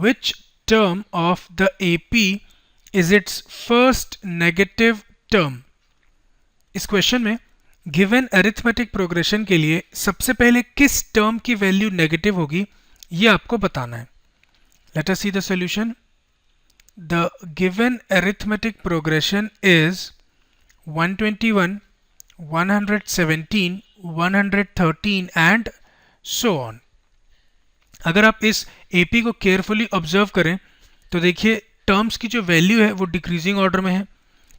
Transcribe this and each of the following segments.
which term of the AP is its first negative term? इस question में given arithmetic progression के लिए सबसे पहले किस टर्म की वैल्यू नेगेटिव होगी ये आपको बताना है. Late us see the solution. The given arithmetic progression is 121, 117, 113 and so on. अगर आप इस AP को केयरफुली ऑब्जर्व करें तो देखिए टर्म्स की जो वैल्यू है वो डिक्रीजिंग ऑर्डर में है.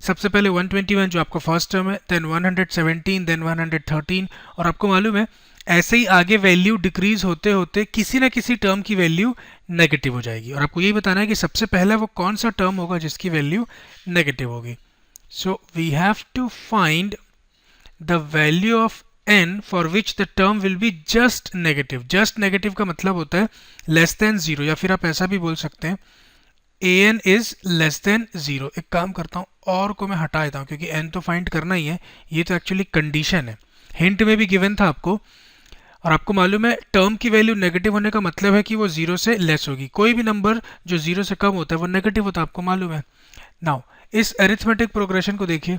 सबसे पहले 121 जो आपका फर्स्ट टर्म है, देन 117, देन 113, और आपको मालूम है ऐसे ही आगे वैल्यू डिक्रीज होते होते किसी ना किसी टर्म की वैल्यू नेगेटिव हो जाएगी. और आपको यही बताना है कि सबसे पहला वो कौन सा टर्म होगा जिसकी वैल्यू नेगेटिव होगी. So we have to find the value of n for which the term will be just negative. Just negative का मतलब होता है लेस देन 0, या फिर आप ऐसा भी बोल सकते हैं an इज लेस देन 0. एक काम करता हूँ और को मैं हटा देता हूँ क्योंकि n तो फाइंड करना ही है. ये तो एक्चुअली कंडीशन है, हिंट में भी गिवन था आपको. और आपको मालूम है टर्म की वैल्यू नेगेटिव होने का मतलब है कि वो 0 से लेस होगी. कोई भी नंबर जो 0 से कम होता है वो नेगेटिव होता है, आपको मालूम है. नाउ इस अरिथमेटिक प्रोग्रेशन को देखिए.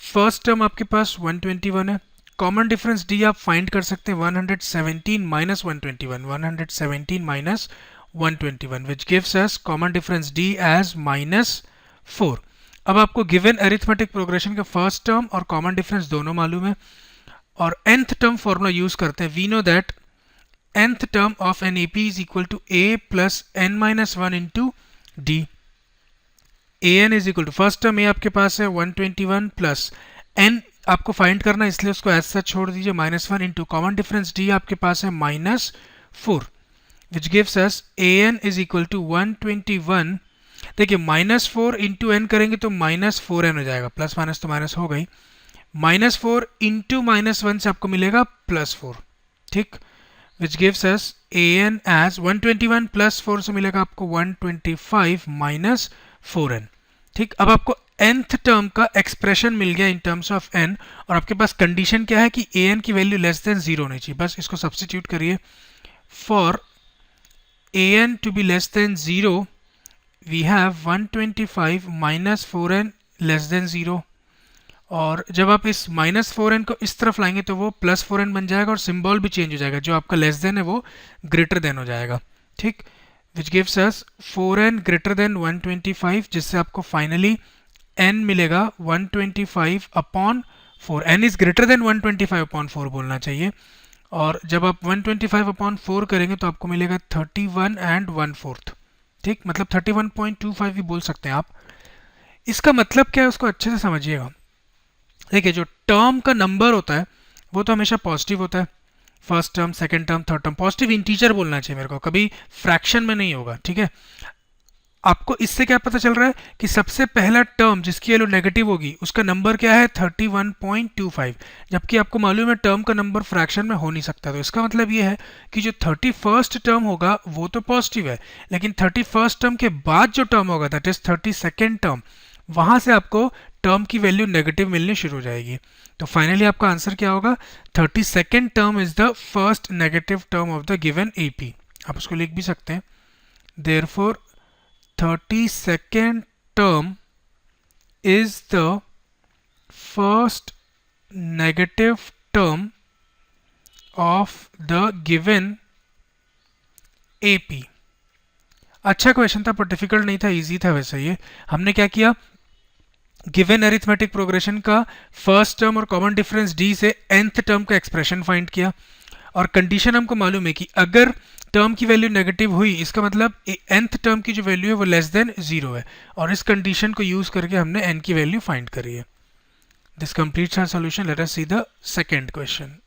फर्स्ट टर्म आपके पास 121 है. कॉमन डिफरेंस डी आप फाइंड कर सकते हैं 117 minus 121, 117 minus 121 which gives us common difference d as -4. अब आपको गिवन अरिथमेटिक प्रोग्रेशन का फर्स्ट टर्म और कॉमन डिफरेंस दोनों मालूम है और nth टर्म फॉर्मूला यूज करते हैं. We know that nth term of an AP is equal to a plus n-1 into d. an is equal to first term a आपके पास है 121 plus n आपको find करना है इसलिए उसको ऐसा छोड़ दीजिए -1 इंटू कॉमन डिफरेंस d आपके पास है -4 which gives us an is equal to 121. देखिए -4 इंटू n करेंगे तो -4n हो जाएगा. प्लस माइनस तो माइनस हो गई. -4 इंटू -1 से आपको मिलेगा +4. ठीक, which gives us an as 121 plus 4 से मिलेगा आपको 125 माइनस 4n. ठीक, अब आपको nth टर्म का एक्सप्रेशन मिल गया इन टर्म्स ऑफ n और आपके पास कंडीशन क्या है कि an की वैल्यू लेस देन 0 होनी चाहिए. बस इसको सब्स्टिट्यूट करिए. For an to be less than 0 we have 125 minus 4n less than 0. और जब आप इस -4n को इस तरफ लाएंगे तो वो +4n बन जाएगा और सिंबल भी चेंज हो जाएगा. जो आपका लेस देन है वो ग्रेटर देन हो जाएगा. ठीक, which gives us 4n greater than 125 जिससे आपको फाइनली n मिलेगा 125 upon 4. n is greater than 125 upon 4 बोलना चाहिए. और जब आप 125 अपॉन 4 करेंगे तो आपको मिलेगा 31 एंड 1/4. ठीक, मतलब 31.25 भी बोल सकते हैं आप. इसका मतलब क्या है उसको अच्छे से समझिएगा. देखिए जो टर्म का नंबर होता है वो तो हमेशा पॉजिटिव होता है. First term, second term, third term positive integer बोलना चाहिए मेरे को, कभी फ्रैक्शन में नहीं होगा. ठीक है, आपको इससे क्या पता चल रहा है कि सबसे पहला टर्म जिसकी वैल्यू नेगेटिव होगी उसका नंबर क्या है 31.25, जबकि आपको मालूम है टर्म का नंबर फ्रैक्शन में हो नहीं सकता. तो इसका मतलब ये है कि जो 31st टर्म होगा वो तो पॉजिटिव है, लेकिन 31st टर्म के बाद जो टर्म होगा दैट इज 32nd टर्म, वहां से आपको टर्म की वैल्यू नेगेटिव मिलनी शुरू हो जाएगी. तो फाइनली आपका आंसर क्या होगा 32nd term is the first negative term of the given AP. आप उसको लिख भी सकते हैं. Therefore 32nd term is the first negative term of the given AP. अच्छा क्वेश्चन था पर डिफिकल्ट नहीं था, इजी था. वैसे ये हमने क्या किया, गिवन अरिथमेटिक प्रोग्रेशन का फर्स्ट टर्म और कॉमन डिफरेंस d से nth टर्म का एक्सप्रेशन फाइंड किया और कंडीशन हमको मालूम है कि अगर टर्म की वैल्यू नेगेटिव हुई इसका मतलब nth टर्म की जो वैल्यू है वो लेस देन 0 है और इस कंडीशन को यूज करके हमने n की वैल्यू फाइंड करी है. This completes our solution. Let us see the second question.